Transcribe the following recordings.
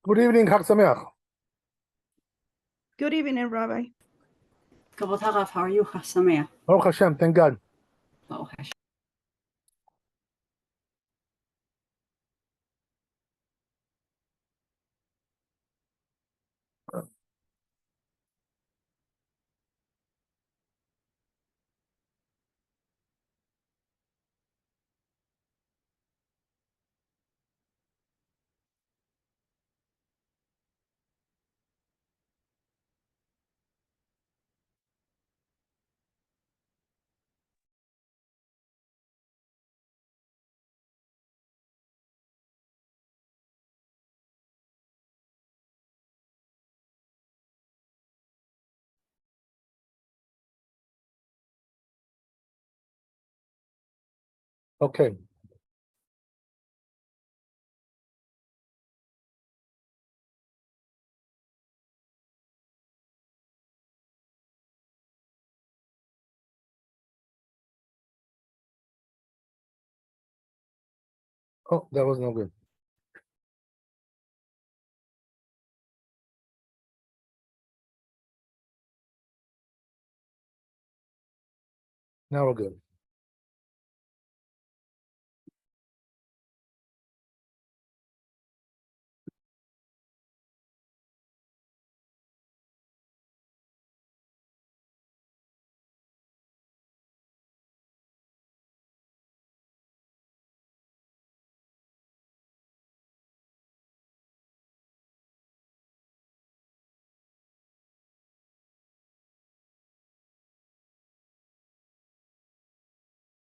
Good evening, Chag Sameach. Good evening, Rabbi. Kavod Harav, how are you? Chag Sameach. Baruch Hashem, thank God. Baruch Hashem. Okay. Oh, that was no good. Now we're good.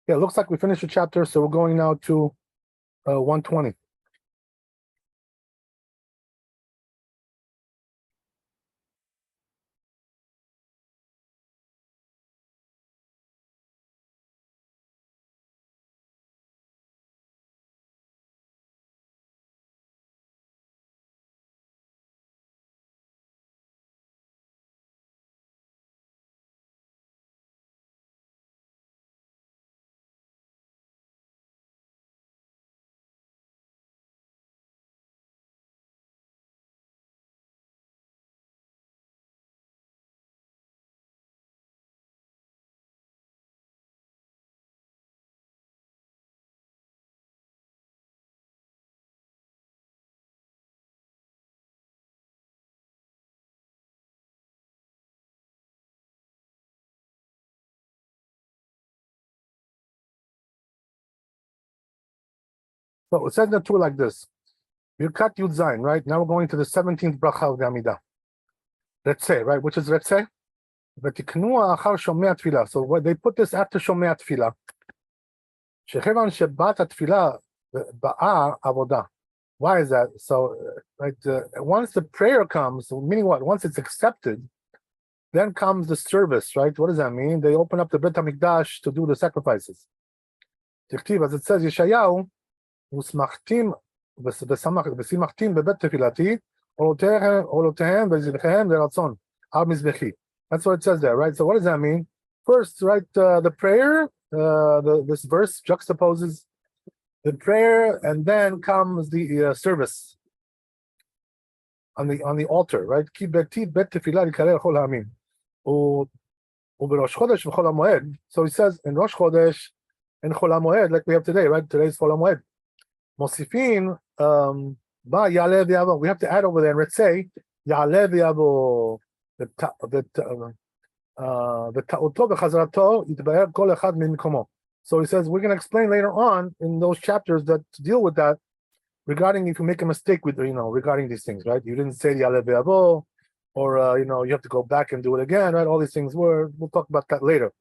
Yeah, it looks like we finished the chapter, so we're going now to 120. So it says the two like this. Birkat Yud Zayin, right? Now we're going to the 17th bracha of the Amidah. Let's say, right? Which is let's say. ותקנו אחר שומע תפילה. So what they put this after שומע תפילה. שכיוון שבת התפילה באה עבודה. Why is that? So, right, once the prayer comes, meaning what? Once it's accepted, then comes the service, right? What does that mean? They open up the Bet HaMikdash to do the sacrifices. תכתיב, as it says, ישעיהו, ושמחתים ושימחתים בבית תפילתי, עולותיהם וזבחיהם לרצון, על מזבחי. That's what it says there, right? So what does that mean? First, right, the prayer, this verse juxtaposes the prayer, and then comes the service on the altar, right? כי ביתי בית תפילה יקרא לכל העמים. ובראש חודש וחול המועד. So he says in Rosh Chodesh and Chol HaMoed, like we have today, right? Today's Chol HaMoed. מוסיפין, יעלה ויבוא. We have to add over there, let's say, יעלה ויבוא. וטעותו וחזרתו יתבהר כל אחד ממקומו. So he says we're going to explain later on in those chapters that to deal with that regarding if you make a mistake with regarding these things, right? You didn't say ya'aleh ve'yavo, or you have to go back and do it again, right? All these things we'll talk about that later.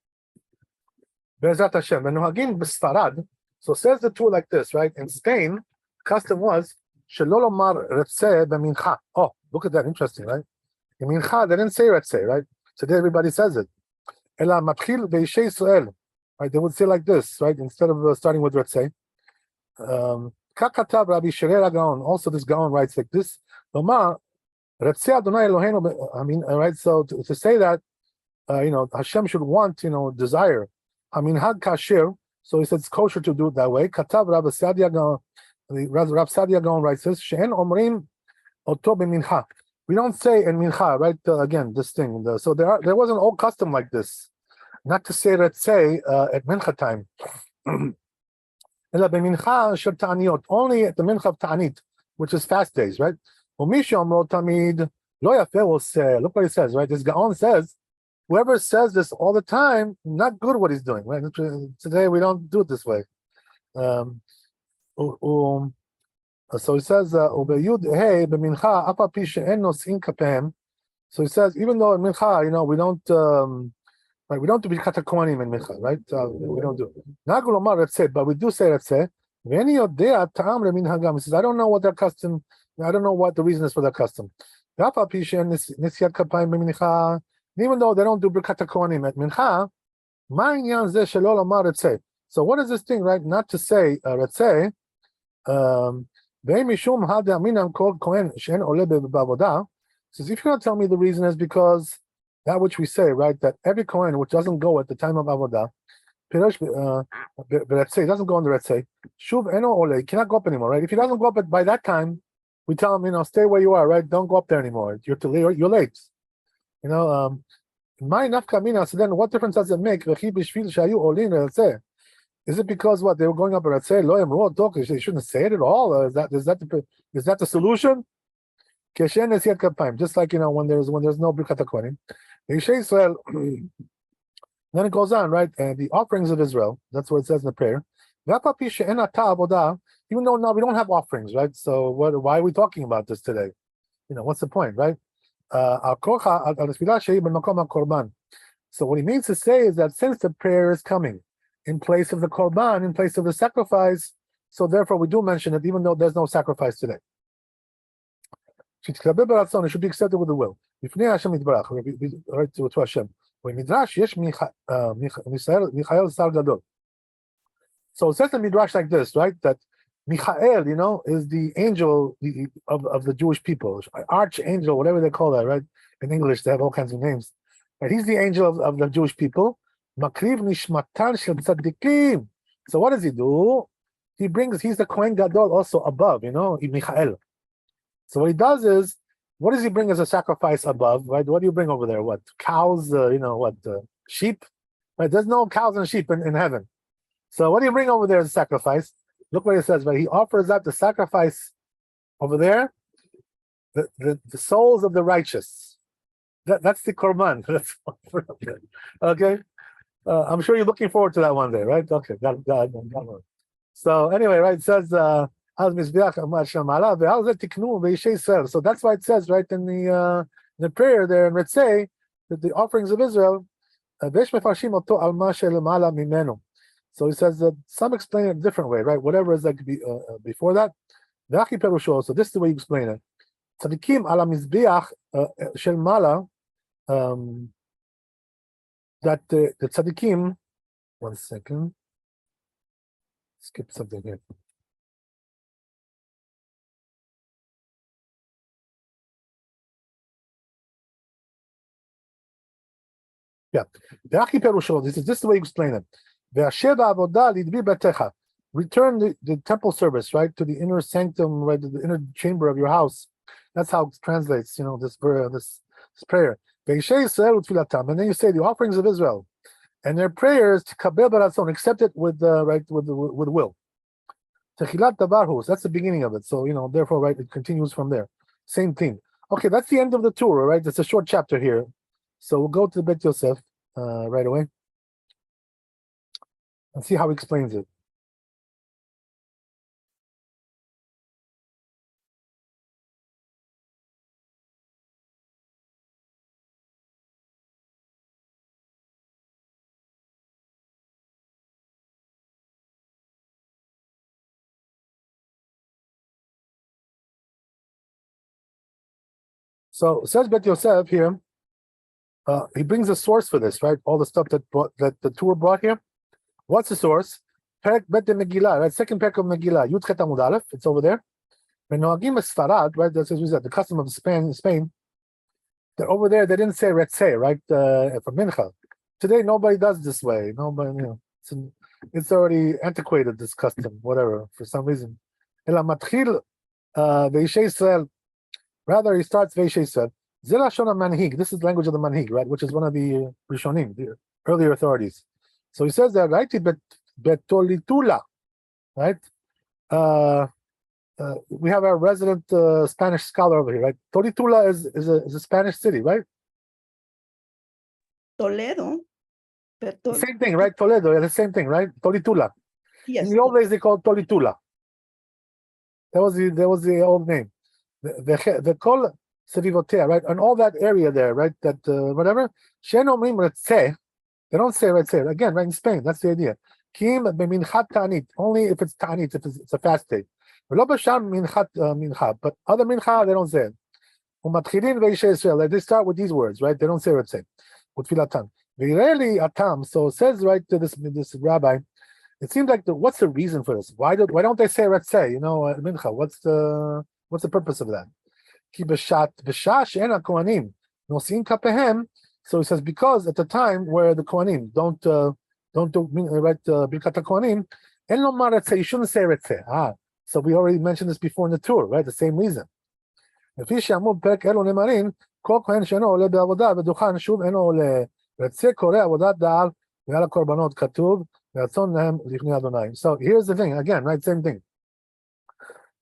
Be'ezrat Hashem. V'nohagim b'sfarad. So says the two like this, right? In Spain, custom was shelo lomar retzeh b'mincha. Oh, look at that, interesting, right? In mincha they didn't say retzeh, right? Today everybody says it. Ela matchil be'ishei Yisrael. Right, they would say like this, right? Instead of starting with retzeh. Kakatab Rabbi Sherera Gaon. Also, this Gaon writes like this. Lomar retzeh Adonai Eloheinu. I mean, right? So to say that, Hashem should want, desire. I mean, had kasher. So he says it's kosher to do it that way. Katav Rabbi Sadia Gaon. Rabbi Sadia Gaon writes this. She'en omrim Oto b'mincha. We don't say in mincha, right? Again, this thing. So there was an old custom like this, not to say let's say at mincha time. Only at the mincha of ta'anit, which is fast days, right? Tamid lo yafeh will say. Look what he says, right? This Gaon says, whoever says this all the time, not good what he's doing, right? Today we don't do it this way. So he says, so he says, even though in mincha, we don't, right, we don't do birkat kohanim in mincha, right? We don't do. Let's say, but we do say, let's say, he says, I don't know what their custom. I don't know what the reason is for that custom. Even though they don't do birkat kohanim at mincha, so what is this thing, right? Not to say, let's say. Says if you're gonna tell me the reason is because that which we say, right, that every Kohen which doesn't go at the time of Avodah, let's say, doesn't go on the let's say, Shuv eno ole, he cannot go up anymore, right? If he doesn't go up by that time, we tell him, stay where you are, right? Don't go up there anymore. You're late. My nafka. So then what difference does it make? Is it because what they were going up and say lo emro talk? They shouldn't say it at all. Is that the solution? Just like when there's no birkat kohanim, Israel. Then it goes on, right? And the offerings of Israel. That's what it says in the prayer. Even though now we don't have offerings, right? So why are we talking about this today? What's the point, right? So what he means to say is that since the prayer is coming in place of the korban, in place of the sacrifice, so therefore we do mention it, even though there's no sacrifice today. It should be accepted with the will. Right to Hashem. So it says the Midrash like this, right? That Michael, is the angel of the Jewish people, archangel, whatever they call that, right? In English, they have all kinds of names. But he's the angel of the Jewish people. Makriv nishmatan shel tzaddikim. So what does he do? He's the Kohen Gadol also above, Michael. So what he does is, what does he bring as a sacrifice above, right? What do you bring over there? What? Cows, sheep? Right? There's no cows and sheep in heaven. So what do you bring over there as a sacrifice? Look what it says, right? He offers up the sacrifice over there, the souls of the righteous. That's the korban. Okay? I'm sure you're looking forward to that one day, right? Okay, got it. So anyway, right, it says, so that's why it says, right, in the prayer there, and let's say that the offerings of Israel, so he says that some explain it a different way, right? Whatever is like before that. So this is the way you explain it. Tzadikim ala mizbeach shel mala, that the tzadikim, one second, skip something here. Yeah, this is the way you explain it. Return the temple service, right, to the inner sanctum, right, to the inner chamber of your house. That's how it translates, this prayer. And then you say the offerings of Israel and their prayers to kabel baratzon, accept it with will. That's the beginning of it. So therefore, right, it continues from there. Same thing. Okay, that's the end of the Torah, right? It's a short chapter here. So we'll go to the Bet Yosef right away and see how he explains it. So says Bet Yosef here. He brings a source for this, right? All the stuff that the Torah brought here. What's the source? Perek Bet Megillah, right? Second perek of Megillah, Yud Chet Amud Aleph. It's over there. Menoagim Sfarad, right? That's the custom of Spain. That over there they didn't say Retzeh, right? For Mincha. Today nobody does this way. Nobody, it's already antiquated, this custom, whatever, for some reason. Ela Matchil Ve'ishei Israel. Rather, he starts Veishe said, Zilashon manhig. This is the language of the manhig, right? Which is one of the Rishonim, the earlier authorities. So he says that, right? Betolitula, right? We have our resident Spanish scholar over here, right? Tolitula is a Spanish city, right? Toledo. The same thing, right? Toledo, the same thing, right? Tolitula. Yes. In the old days, they called Tolitula. That was the old name. The kol sevivotea, right? And all that area there, right? That whatever. Shenomrim retzeh. They don't say retzeh. Again, right in Spain, that's the idea. Kim b'minchat ta'anit. Only if it's ta'anit, if it's a fast day. V'lo b'sham minchat mincha. But other mincha, they don't say it. Umatchilin ve'ishe Israel. Like they start with these words, right? They don't say retzeh. Utfilatan. V'ireli atam. So it says right to this rabbi. It seems like what's the reason for this? Why don't they say retzeh? You know, mincha. What's the purpose of that? Ki b'shah she'en ha'kohanim nosim kapehem. So he says because at the time where the kohanim don't do right birkat kohanim, en lomar retzeh. You shouldn't say retzeh. So we already mentioned this before in the tour, right? The same reason. לפי שאמרו בפרק אלו נאמרים, כל כהן שאינו עולה בעבודה ודוכן שוב אינו עולה. רצה קורא עבודת דל ועל הקורבנות כתוב ורצון להם לפני אדוני. So here's the thing, again, right, same thing.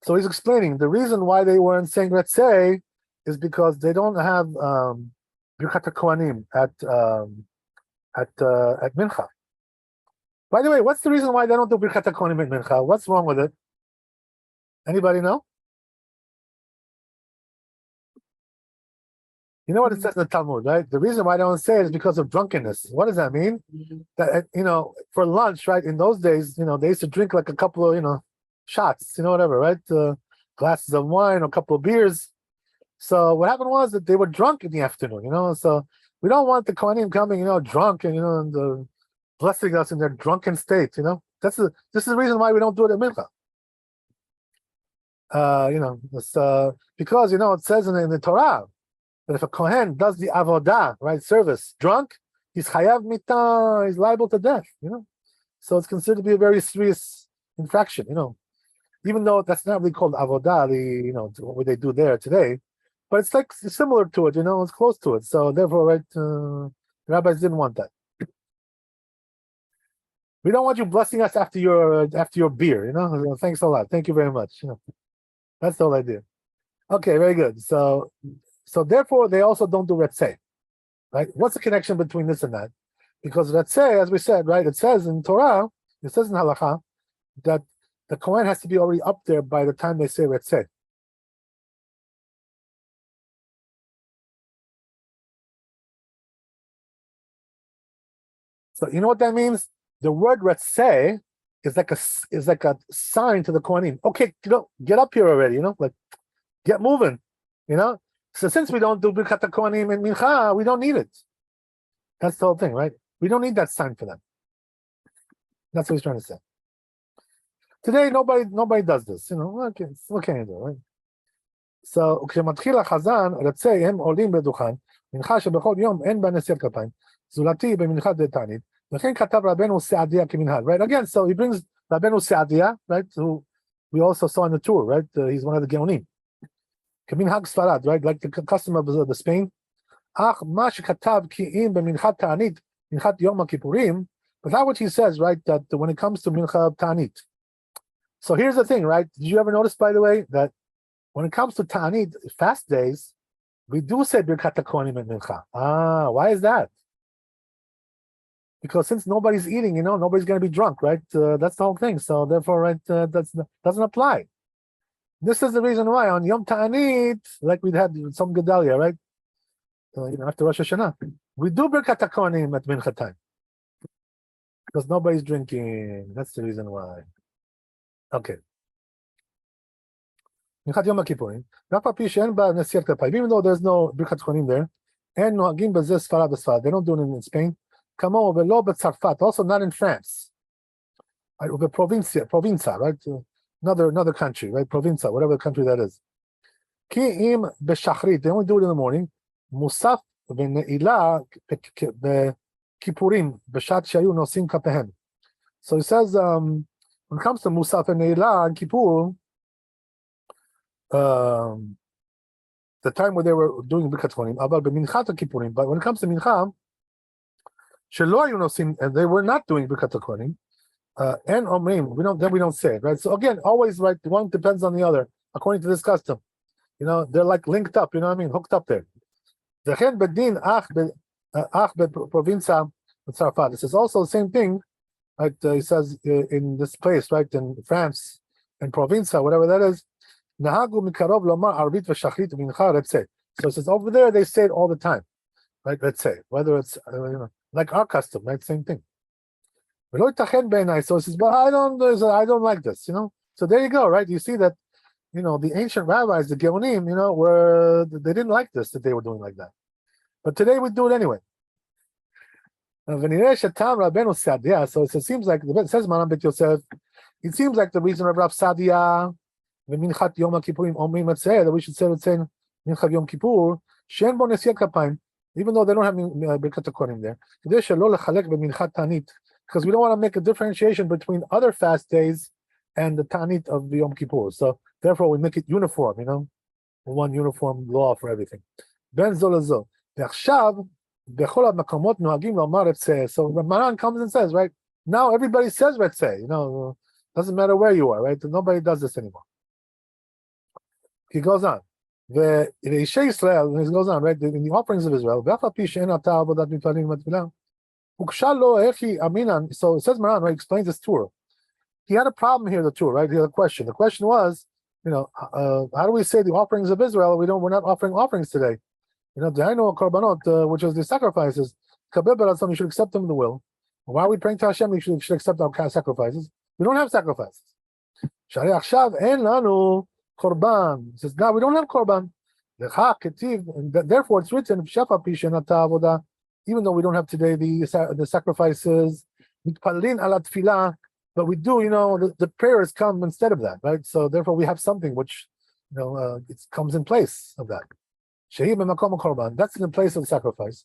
So he's explaining the reason why they weren't saying Retzeh is because they don't have Birkat HaKohanim at Mincha. By the way, what's the reason why they don't do Birkat HaKohanim at Mincha? What's wrong with it? Anybody know? You know what it says in the Talmud, right? The reason why they don't say it is because of drunkenness. What does that mean? That, for lunch, right? In those days, they used to drink like a couple of, shots, whatever, right? Glasses of wine, or a couple of beers. So what happened was that they were drunk in the afternoon, So we don't want the Kohanim coming, drunk and, and blessing us in their drunken state, This is the reason why we don't do it at Mincha. Because, it says in the Torah, that if a Kohen does the avodah, right, service, drunk, he's chayav mita, he's liable to death, So it's considered to be a very serious infraction, Even though that's not really called avodah, what they do there today, but it's like similar to it, it's close to it. So therefore, right, the rabbis didn't want that. We don't want you blessing us after your beer, Thanks a lot. Thank you very much. That's the whole idea. Okay, very good. So therefore, they also don't do Retzeh, right? What's the connection between this and that? Because Retzeh, as we said, right, it says in Torah, it says in Halacha, that the Kohen has to be already up there by the time they say Retzeh. So you know what that means? The word Retzeh is like a sign to the Kohanim. Okay, get up here already, like get moving, So since we don't do Birkat HaKohanim and Mincha, we don't need it. That's the whole thing, right? We don't need that sign for them. That's what he's trying to say. Today, nobody does this. Okay, what can you do, right? So, כשמתחיל החזן, רצה הם עולים בדוכן, מנחה שבכל יום אין בה נשיאת כפיים, זולתי במנחת דתנית, וכן כתב רבנו סעדיה כמנהל, right? Again, so he brings רבנו סעדיה, right? Who we also saw in the tour, right? He's one of the Geonim. כמנהג ספרד, right? Like the custom of the Spain. אך מה שכתב כי אם במנחת תענית, מנחת יום הכיפורים, but that what he says, right? That when it comes to mincha ta'anit. So here's the thing, right? Did you ever notice, by the way, that when it comes to ta'anit, fast days, we do say birkat HaKohanim and mincha. Why is that? Because since nobody's eating, nobody's going to be drunk, right? That's the whole thing. So therefore, right, that doesn't apply. This is the reason why on Yom Ta'anit, like we had some Gedalia, right? After Rosh Hashanah, we do Birkat HaKohanim at Mincha time. Because nobody's drinking. That's the reason why. Okay. Minchat Yom HaKippurim. Even though there's no Birkat HaKohanim there, and Nohagim B'zeh Sfarad B'Sfarad. They don't do it in Spain. Kamo V'lo B'Tzarfat. Also not in France. Right? Provincia, right? Another country, right? Provincia, whatever country that is. Ki im b'shachrit. They only do it in the morning. Musaf v'ne'ilah b'kippurim b'shat shayu nosim kapehem. So he says, when it comes to Musaf and Ne'ilah and Kippur, the time where they were doing Birkat Kohanim, אבל במנחת הכיפורים, but when it comes to Mincha, שלא היו נושאים, and they were not doing Birkat Kohanim, and Omrim, we don't say it, right? So again, always, right, one depends on the other, according to this custom. You know, they're like linked up, you know what I mean, hooked up there. וכן בדין אך בפרובינציה בצרפת. This is also the same thing, right? He says in this place, right, in France, in Provincia, whatever that is, נהגו מקרוב לומר ערבית ושחרית ומנחה רצה. So it says over there they say it all the time, right? Let's say, whether it's like our custom, right? Same thing. ולא ייתכן בעיניי. So it says, but I don't like this, you know. So there you go, right? You see that, you know, the ancient rabbis, the Geonim, you know, they didn't like this, that they were doing like that. But today we do it anyway. ונראה שטעם רבנו סעדיה, so it seems like, it says Maran Bet Yosef, it seems like the reason of Rav Sadia, ומנחת יום הכיפורים אומרים את זה, that we should say מנחת יום כיפור, שאין בו נשיאת כפיים, even though they don't have ברכת הכהנים there, כדי שלא לחלק במנחת תענית, because we don't want to make a differentiation between other fast days and the ta'anit of the Yom Kippur. So therefore we make it uniform, you know, one uniform law for everything. Ben זו לזו. ועכשיו, בכל המקומות נוהגים לומר רצה. So Maran comes and says, right, now everybody says רצה, you know, doesn't matter where you are, right? Nobody does this anymore. He goes on. ואישי ישראל, and he goes on, right, in the offerings of Israel, ואף על פי שאין עתה עבודת מתפללים בתפילה, הוגשה לו איך היא אמינן. So it says Maran, right, explains this tour. He had a problem here, the tour, right? He had a question. The question was, you know, how do we say the offerings of Israel? We're not offering offerings today. You know, Danielov korbanot, which is the sacrifices. Kabel b'ratzon, you should accept them in the will. Why are we praying to Hashem? We should accept our sacrifices. We don't have sacrifices. Shari achshav en lanu korban. He says, no, we don't have korban. Therefore, it's written, even though we don't have today the sacrifices, but we do, you know, the prayers come instead of that, right? So therefore we have something which, you know, it comes in place of that. That's in the place of the sacrifice.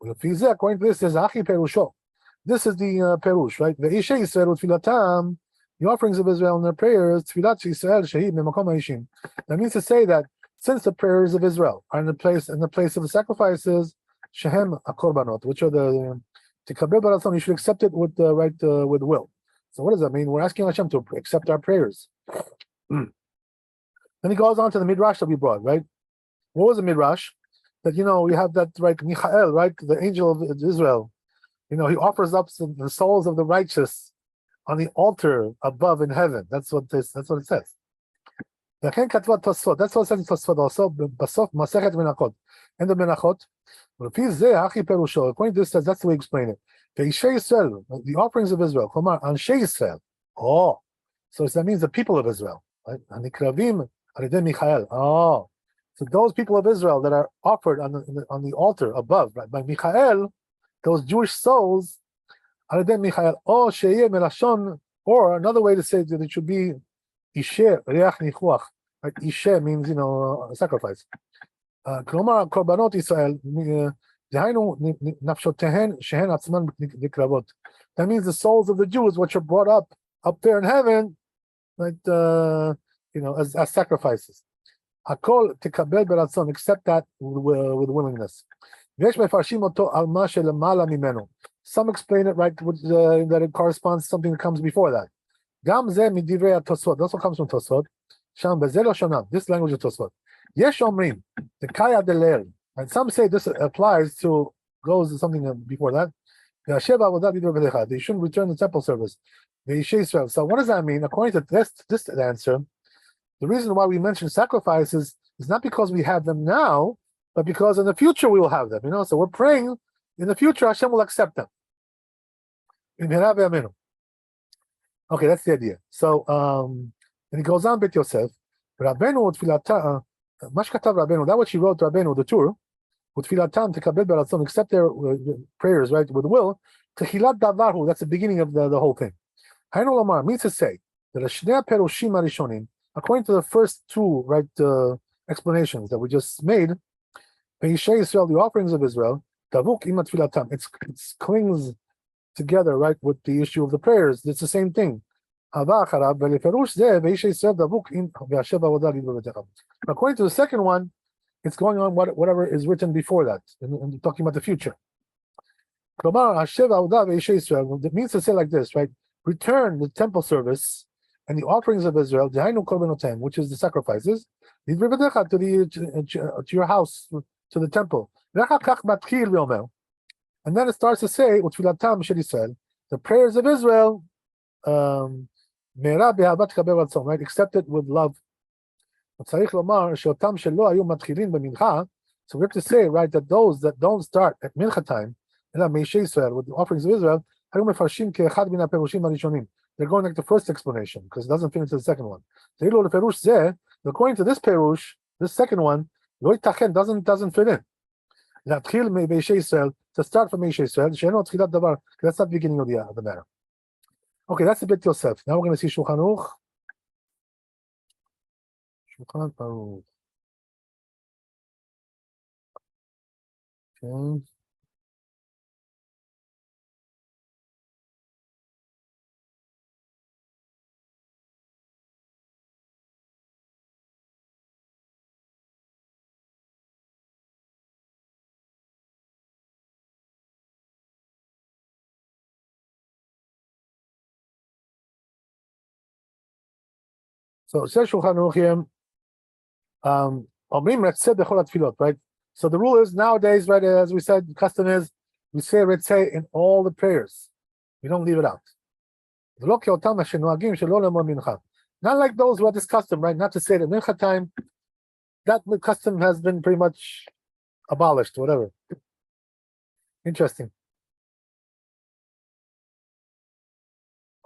According to this, there's Achi Perusho. This is the Perush, right? The offerings of Israel and their prayers, that means to say that since the prayers of Israel are in the place of the sacrifices, Shehem Akorbanot, which are the Tikabel Baraton, you should accept it with the right with will. So what does that mean? We're asking Hashem to accept our prayers. Then he goes on to the Midrash that we brought, right? What was the Midrash? That, you know, we have that, right, Michael, right, the angel of Israel. You know, he offers up the souls of the righteous on the altar above in heaven. That's what it says. That's what it says in Tosfot also. Basof Masechet Menachot. And the Menachot. According to this, that's the way we explain it. The offerings of Israel. Anshe Yisrael. Oh, so that means the people of Israel, right? Anikravim Aridei Michael. Oh, so those people of Israel that are offered on the altar above, right, by Michael, those Jewish souls, Aridei Michael. Oh, Sheyeh Melashon. Or another way to say that it should be Ishe Reach Nichuach. Right? Ishe means, you know, sacrifice. כלומר, קורבנות ישראל, דהיינו נפשותיהן שהן עצמן נקרבות. That means the souls of the Jews, which are brought up there in heaven, right, you know, as sacrifices. הכל תקבל ברצון, accept that with willingness. ויש מפרשים אותו על מה שלמעלה ממנו. Some explain it, right, that it corresponds to something that comes before that. גם זה מדברי התוספות. This also comes from תוספות. שם בזה לא שונה. This language of תוספות. Yesh Omrim, the Kaya Delel, and some say this applies to goes to something before that. They shouldn't return the temple service. So what does that mean? According to this answer, the reason why we mention sacrifices is not because we have them now, but because in the future we will have them. You know, so we're praying in the future Hashem will accept them. Okay, that's the idea. So and he goes on, Bet Yosef, Rabbeinu Tfilata. That what she wrote to Rabbeinu, the Tur, ותפילתם תקבל ברצון, accept their prayers, right, with will, תחילת דבר, that's the beginning of the whole thing. היינו לומר, means to say, that לשני הפירושים הראשונים, according to the first two, right, explanations that we just made, באישי ישראל, the offerings of Israel, דבוק עם התפילתם, it clings together, right, with the issue of the prayers, it's the same thing. According to the second one, it's going on whatever is written before that, and talking about the future. It means to say like this, right? Return the temple service and the offerings of Israel, which is the sacrifices, to your house, to the temple. And then it starts to say, the prayers of Israel, right? Accepted with love. So we have to say, right, that those that don't start at Mincha time, with the offerings of Israel, they're going like the first explanation because it doesn't fit into the second one. According to this perush, this second one, doesn't fit in. To start from Israel, that's not the beginning of the matter. Okay, that's the bit Yosef. Now we're going to see Shulchan Aruch. Shulchan Aruch. Okay. So it says Shulchan Aruch here, right? So the rule is nowadays, right, as we said, the custom is we say Retzeh in all the prayers. We don't leave it out. Not like those who had this custom, right? Not to say that Mincha time, that custom has been pretty much abolished, whatever. Interesting.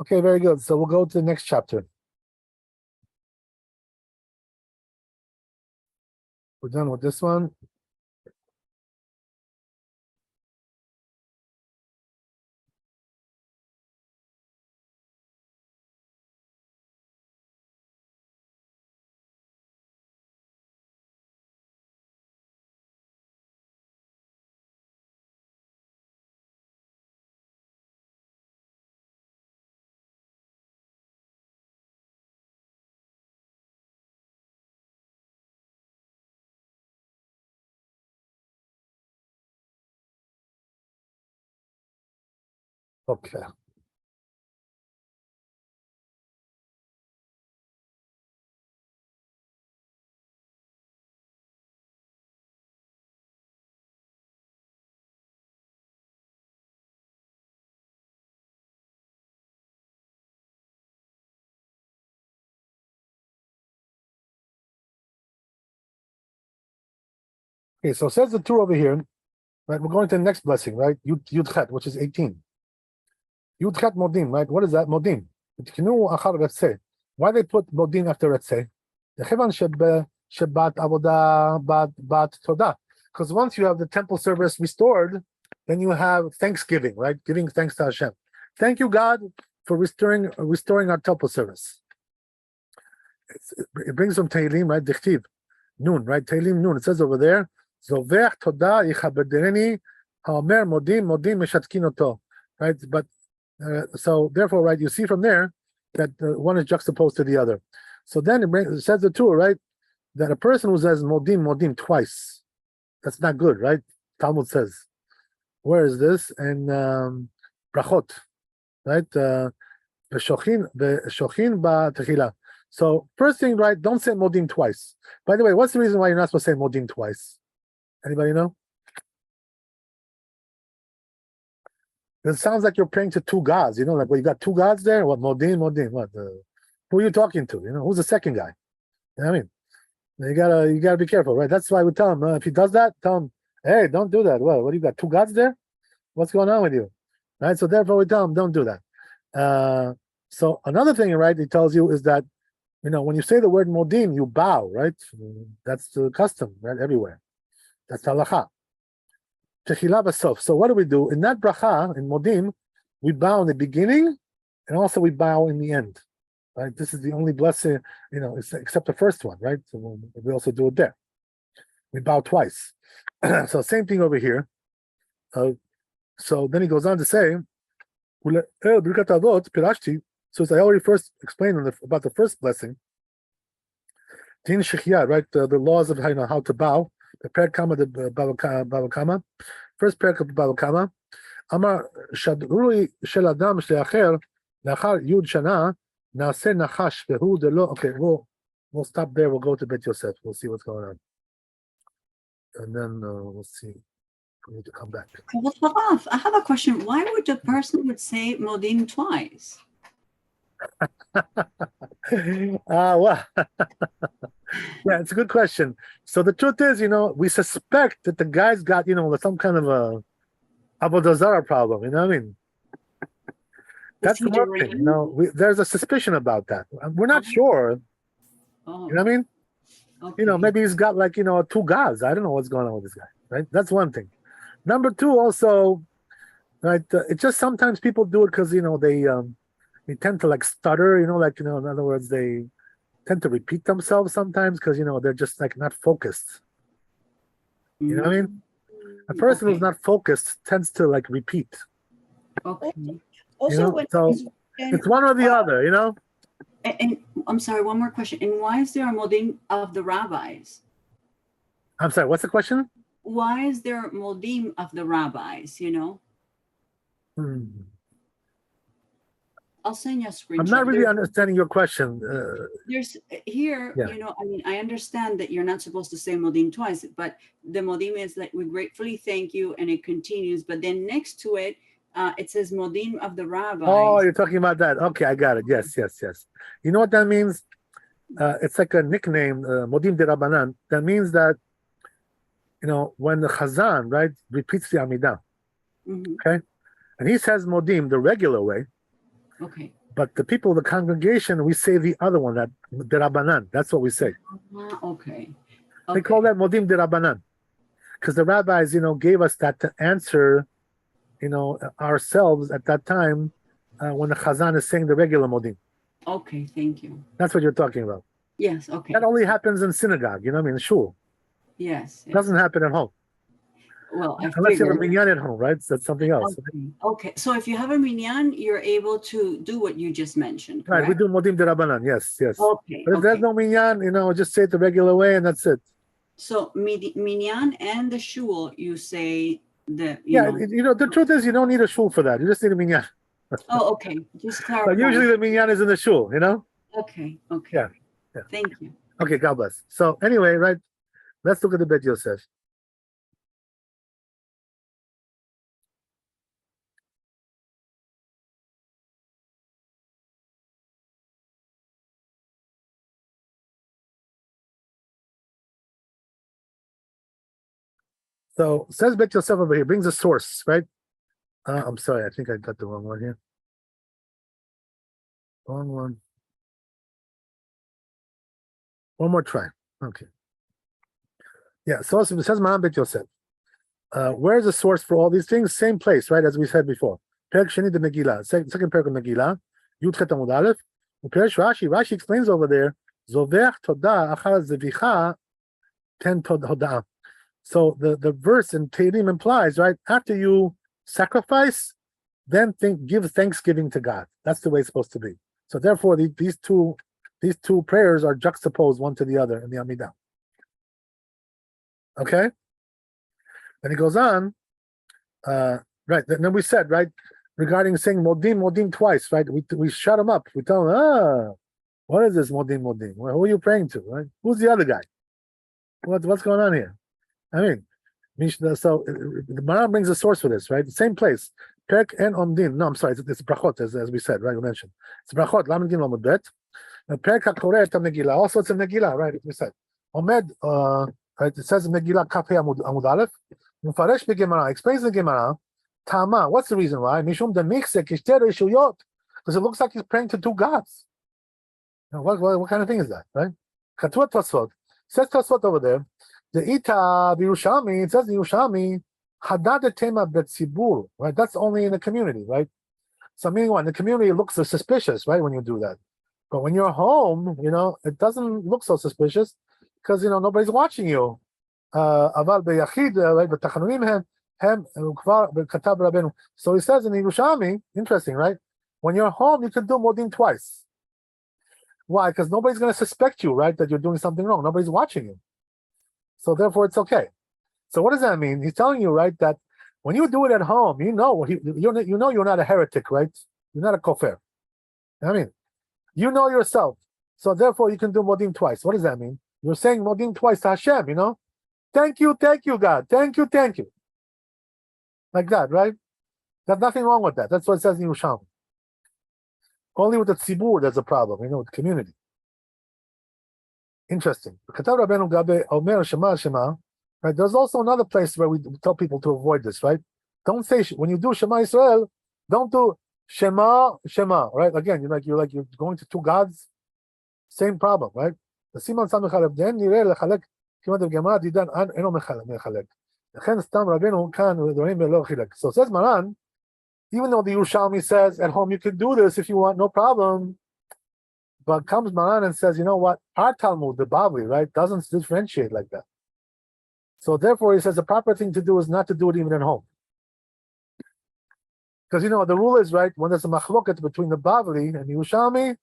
Okay, very good. So we'll go to the next chapter. We're done with this one. Okay. Okay, so it says the Torah over here, right? We're going to the next blessing, right? Yud Chet, which is 18. Yud Chet Modim, right? What is that? Modim. Why they put Modim after Retzeh? Because once you have the temple service restored, then you have thanksgiving, right? Giving thanks to Hashem. Thank you, God, for restoring our temple service. It brings from Tehillim, right? Dichtiv, Nun, right? Tehillim Nun. It says over there, Zovech Todah Yichabereni Haomer Modim Modim Meshatkin Oto, right? But so therefore, right? You see from there that one is juxtaposed to the other. So then it says the two, right? That a person who says Modim twice, that's not good, right? Talmud says. Where is this? And Brachot, right? Shochin ba techila. So first thing, right? Don't say Modim twice. By the way, what's the reason why you're not supposed to say Modim twice? Anybody know? It sounds like you're praying to two gods. You know, like, well, you got two gods there. What Modim? What? Who are you talking to? You know, who's the second guy? You know what I mean? You gotta be careful, right? That's why we tell him if he does that, tell him, hey, don't do that. What do you got? Two gods there? What's going on with you? Right? So therefore we tell him, don't do that. So another thing, right, he tells you is that, you know, when you say the word modim, you bow, right? That's the custom, right? Everywhere. That's halacha. Techila b'sof. So what do we do? In that bracha, in modim, we bow in the beginning and also we bow in the end. Right? This is the only blessing, you know, except the first one, right? So we also do it there. We bow twice. So same thing over here. So then he goes on to say, so as I already first explained about the first blessing, right? The laws of how to bow. the Perek Kama, the Baba Kama, first Perek of Baba Kama. Amar Shadrui Shel Adam Shleacher Nachar Yud Shana Naaseh Nachash Vehu Delo. Okay, we'll stop there. We'll go to Bet Yosef. We'll see what's going on, and then we'll see. We need to come back. I have a question. Why would the person would say modim twice? Well, yeah, it's a good question. So the truth is, we suspect that the guy's got, some kind of a Avodah Zarah problem. You know what I mean? That's the one thing. There's a suspicion about that. We're not sure. Oh. You know what I mean? Okay. Maybe he's got two gods. I don't know what's going on with this guy. Right? That's one thing. Number two, also, right? It's just sometimes people do it because they tend to stutter. In other words, they tend to repeat themselves sometimes because they're just not focused. You know what I mean? A person who's not focused tends to repeat. Okay. Also, so it's one or the other. And I'm sorry, one more question. And why is there a modim of the rabbis? I'm sorry, what's the question? Why is there modim of the rabbis? I'll send you a screenshot. I'm not really understanding your question. There's here, I understand that you're not supposed to say modim twice, but the modim is that we gratefully thank you, and it continues. But then next to it, it says modim of the rabbis. Oh, you're talking about that. Okay, I got it. Yes. You know what that means? It's like a nickname, modim de Rabbanan. That means that, when the Chazan, right, repeats the Amidah, okay? And he says modim the regular way. Okay. But the people of the congregation, we say the other one, that de Rabbanan. That's what we say. Okay. They call that modim de Rabbanan. Because the rabbis, gave us that to answer, ourselves at that time when the Chazan is saying the regular modim. Okay, thank you. That's what you're talking about. Yes, okay. That only happens in synagogue, in shul. Yes. It doesn't happen at home. Well, unless you have a minyan at home, right? That's something else. Okay. So if you have a minyan, you're able to do what you just mentioned, correct? Right, we do modim de Rabbanan, yes. Okay. But if there's no minyan, just say it the regular way and that's it. So minyan and the shul, you say the, the truth is you don't need a shul for that. You just need a minyan. Oh, okay. Just clarify. But usually the minyan is in the shul, Okay. Yeah. Thank you. Okay, God bless. So anyway, right, let's look at the Bet Yosef. So says Bet Yosef over here, brings a source, right? I'm sorry, I think I got the wrong one here. Wrong one. One more try. Okay. Yeah, so it says Maran Bet Yosef. Where's the source for all these things? Same place, right? As we said before. Perek Sheni de Megillah, second perek of Megillah, Yud Chet Amud Aleph. Rashi explains over there, Zovech Todah Achar Zevicha Ten Todah. So the verse in Tehillim implies, right, after you sacrifice, then give thanksgiving to God. That's the way it's supposed to be. So therefore, these two prayers are juxtaposed one to the other in the Amidah. Okay? Then he goes on, right, then we said, right, regarding saying modim twice, right, we shut him up. We tell him, what is this modim? Well, who are you praying to, right? Who's the other guy? What's going on here? I mean, so the Maran brings a source for this, right? The same place. Perek and Omdim. No, I'm sorry, it's brachot, as we said, right? We mentioned. It's brachot, Lamed Gimel Amud Bet. Perek HaKoreh Et HaMegillah. Also, it's a Megillah, right? We said. Omed, right, it says Megillah Kaf Hei Amud Aleph. Mufaresh BeGemara, explains the Gemara. Tama, what's the reason why? Mishum Demiksek Ishtei Reshuyot. Because it looks like he's praying to two gods. Now, what kind of thing is that, right? Katuat Tosfot. Says Tosfot over there. The Ita Yerushalmi, it says in Yerushalmi, Hadad Tema Betzibur, right? That's only in the community, right? So meaning what? In the community, it looks suspicious, right? When you do that. But when you're home, it doesn't look so suspicious because, nobody's watching you. Aval beyachid, right? But tachanunim hem ukvar b'katab rabenu. So he says in Yerushalmi, interesting, right? When you're home, you can do modim twice. Why? Because nobody's going to suspect you, right? That you're doing something wrong. Nobody's watching you. So therefore, it's okay. So what does that mean? He's telling you, right, that when you do it at home, you know you're not a heretic, right? You're not a kofar. I mean, you know yourself. So therefore, you can do modim twice. What does that mean? You're saying modim twice to Hashem, you know? Thank you, God. Thank you. Like that, right? There's nothing wrong with that. That's what it says in Yerushalmi. Only with the tzibur, there's a problem, you know, with the community. Interesting. Right? There's also another place where we tell people to avoid this, right? Don't say, when you do Shema Israel, don't do Shema, right? Again, you're going to two gods, same problem, right? The Siman Sam Mechalek, then Nireh Lechalek, Kimat Gemara Didan An Eno Mechalek. Lechen Stam Rabbeinu Kan V'Dorim Be'lo Chilek. So says Maran, even though the Yerushalmi says at home you can do this if you want, no problem. But comes Maran and says, you know what? Our Talmud, the Bavli, right, doesn't differentiate like that. So therefore, he says the proper thing to do is not to do it even at home. Because, you know, the rule is, right, when there's a machloket between the Bavli and the Yerushalmi,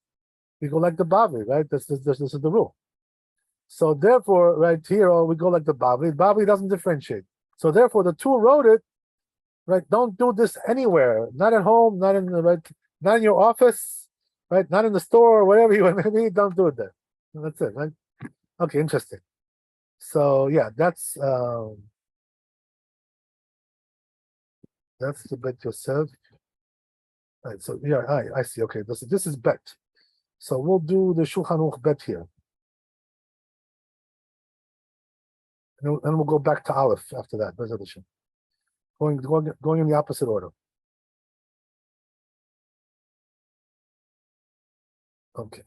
we go like the Bavli, right? This is the rule. So therefore, right here, we go like the Bavli. Bavli doesn't differentiate. So therefore, the two wrote it, right? Don't do this anywhere. Not at home, not in the, right, not in your office, right? Not in the store, wherever you want to be, don't do it there. And that's it, right? Okay, interesting. So yeah, that's the Bet Yosef. Right, so yeah, I see. Okay, this is Bet. So we'll do the Shulchan Aruch Bet here. And we'll go back to Aleph after that. Going in the opposite order. Okay.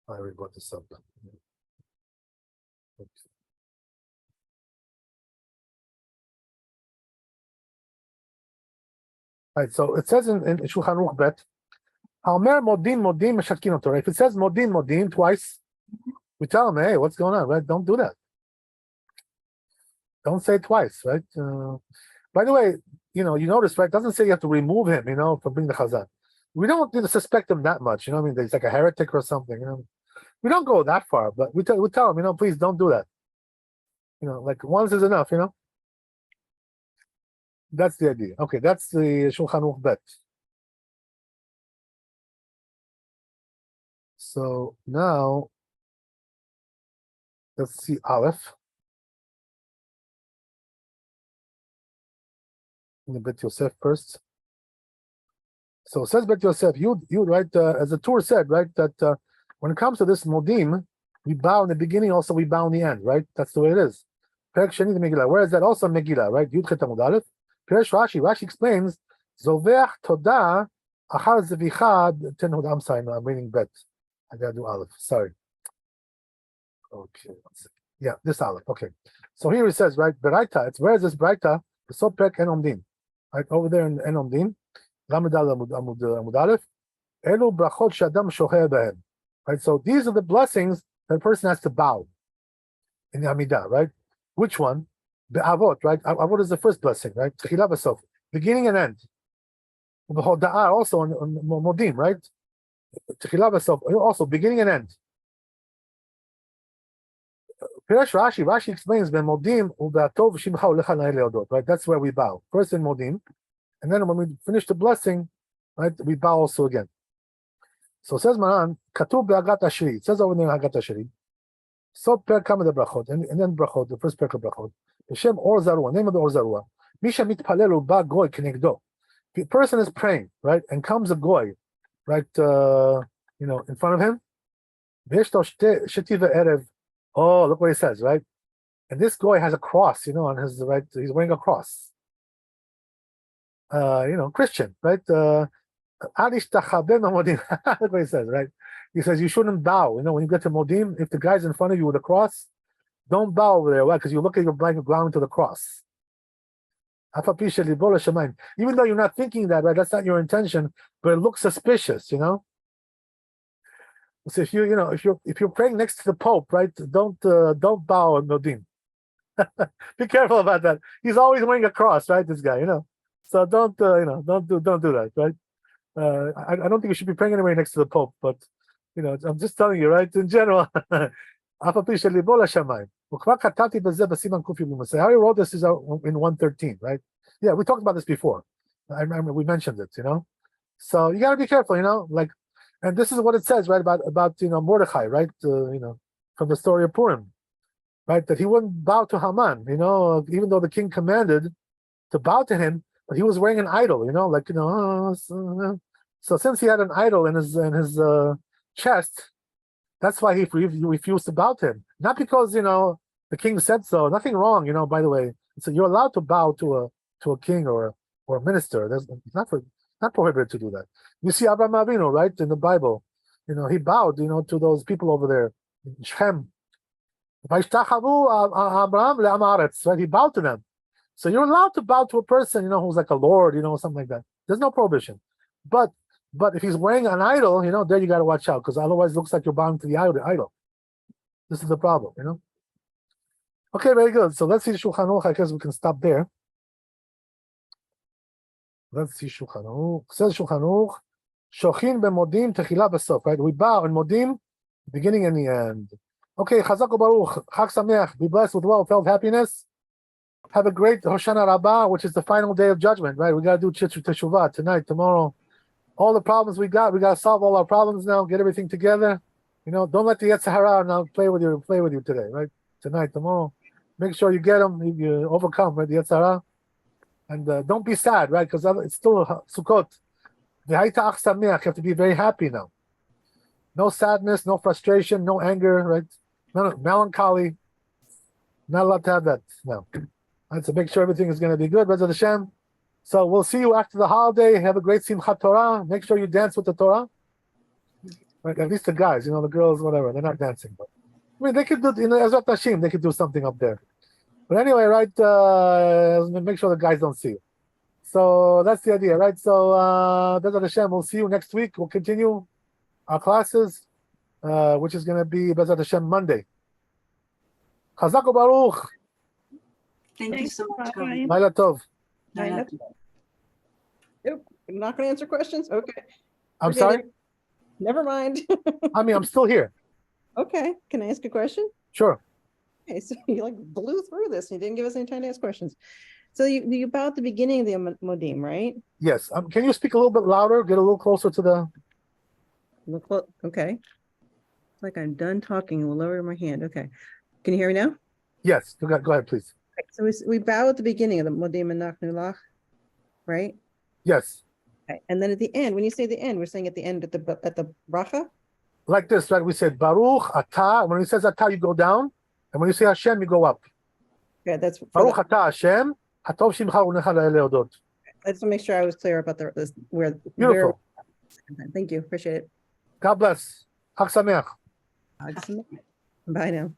I already brought this up. Okay. All right, so it says in Shulchan Aruch Bet, Haomer modim meshatkin oto. If it says modim twice, we tell them, hey, what's going on, right? Don't do that. Don't say it twice, right? By the way, you know, you notice, right? It doesn't say you have to remove him, you know, from being the chazan. We don't suspect him that much, you know. I mean, he's like a heretic or something, you know. We don't go that far, but we tell him, you know, please don't do that. You know, like once is enough, you know. That's the idea. Okay, that's the Shulchan Aruch Bet. So now let's see Aleph in the Bet Yosef first. So it says Bet Yosef, you right, as the Tur said, right, that when it comes to this modim, we bow in the beginning, also we bow in the end, right? That's the way it is. Perek Sheni the Megillah. Where is that? Also Megillah, right? Yud Chet Amud Aleph. Peresh Rashi explains, Zoveach Todah Achar Zevichad Ten Hod. I'm sorry, no, I'm reading Bet. I gotta do Aleph. Sorry. Okay, yeah, this Aleph. Okay. So here it says, right, Beraita. It's where is this Beraita? The Sopek En Omdim. Right over there in En Omdim. Lamed Amud Aleph. Elu brachot shadam shocher behem. Right. So these are the blessings that a person has to bow in the Amidah, right? Which one? Be'avot, right? Avot is the first blessing, right? Tchila v'sof, beginning and end. B'hoda'ah also on modim, right? Tchila v'sof, also beginning and end. Pirash Rashi explains ben modim u'be'atov shimcha u'lecha na'el leodot, right? That's where we bow. First in modim, and then when we finish the blessing, right, we bow also again. So it says Maran, Katuv be'agat ashri. It says over there Agat ashri. So per kama the brachot, and then brachot, the first per brachot. Hashem or zarua, name of the or zarua. Misha mitpalelu ba goy kenegdo. The person is praying, right, and comes a goy, right, you know, in front of him. Oh, look what he says, right? And this goy has a cross, you know, on his right. He's wearing a cross. You know, Christian, right? Look what he says, right? He says you shouldn't bow. You know, when you get to Modim, if the guy's in front of you with a cross, don't bow over there. Why? Because you look at your blanket ground to the cross. Even though you're not thinking that, right? That's not your intention, but it looks suspicious, you know. So if you're praying next to the Pope, right? Don't bow on Modim. Be careful about that. He's always wearing a cross, right? This guy, So don't don't do that, right? I don't think you should be praying anywhere next to the Pope, but I'm just telling you, right? In general, I already wrote this is in 113, right? Yeah, we talked about this before. I remember we mentioned it, So you got to be careful, and this is what it says, right, about Mordechai, right? From the story of Purim, right? That he wouldn't bow to Haman, even though the king commanded to bow to him, but he was wearing an idol, so since he had an idol in his chest, that's why he refused to bow to him. Not because the king said so. Nothing wrong, by the way. So you're allowed to bow to a king or a minister. It's not prohibited to do that. You see Abraham Avinu, right, in the Bible. He bowed, to those people over there in Shem. Abraham le'amaretz, right? He bowed to them. So you're allowed to bow to a person, who's like a lord, something like that. There's no prohibition. But if he's wearing an idol, there you got to watch out, because otherwise it looks like you're bowing to the idol. This is the problem, Okay, very good. So let's see Shulchan Aruch. I guess we can stop there. Let's see Shulchan Aruch. Says Shulchan Aruch, Shochin b'modim techila b'sof, right? We bow in modim, beginning and the end. Okay, Chazak u'Baruch, Chag Sameach, be blessed with wealth, health, happiness. Have a great Hoshana Rabbah, which is the final day of judgment, right? We got to do Chitzu Teshuvah tonight, tomorrow. All the problems we got to solve all our problems now, get everything together. Don't let the Yetzer Hara now play with you today, right? Tonight, tomorrow. Make sure you get them, you overcome, right? The Yetzer Hara. And don't be sad, right? Because it's still Sukkot. You have to be very happy now. No sadness, no frustration, no anger, right? No melancholy. Not allowed to have that now. Right, so make sure everything is going to be good, Bezrat Hashem. So we'll see you after the holiday. Have a great Simchat Torah. Make sure you dance with the Torah. Right, at least the guys, the girls, whatever, they're not dancing. But they could do, Ezrat Hashim, they could do something up there. But anyway, right, make sure the guys don't see you. So that's the idea, right? So Bezrat Hashem, we'll see you next week. We'll continue our classes, which is going to be Bezrat Hashem Monday. Chazak u'Baruch. Thank you so much, Rabbi. Laila Tov. Nope, I'm not going to answer questions. Okay. I'm Forget sorry? it. Never mind. I'm still here. Okay. Can I ask a question? Sure. Okay, so you blew through this and you didn't give us any time to ask questions. So you about the beginning of the Modim, right? Yes. Can you speak a little bit louder? Get a little closer to the... Okay. Like I'm done talking. We'll lower my hand. Okay. Can you hear me now? Yes. Go ahead, please. So we bow at the beginning of the Modim and Nachnulach, right? Yes. Okay. And then at the end, when you say the end, we're saying at the end at the bracha? Like this, right? We said Baruch Atah. When he says Atah, you go down. And when you say Hashem, you go up. Yeah, that's Baruch Atah Hashem. Hatov Shimcha u'necha le'odot. I just want to make sure I was clear about where. Beautiful. Thank you. Appreciate it. God bless. Chag Sameach. Bye now.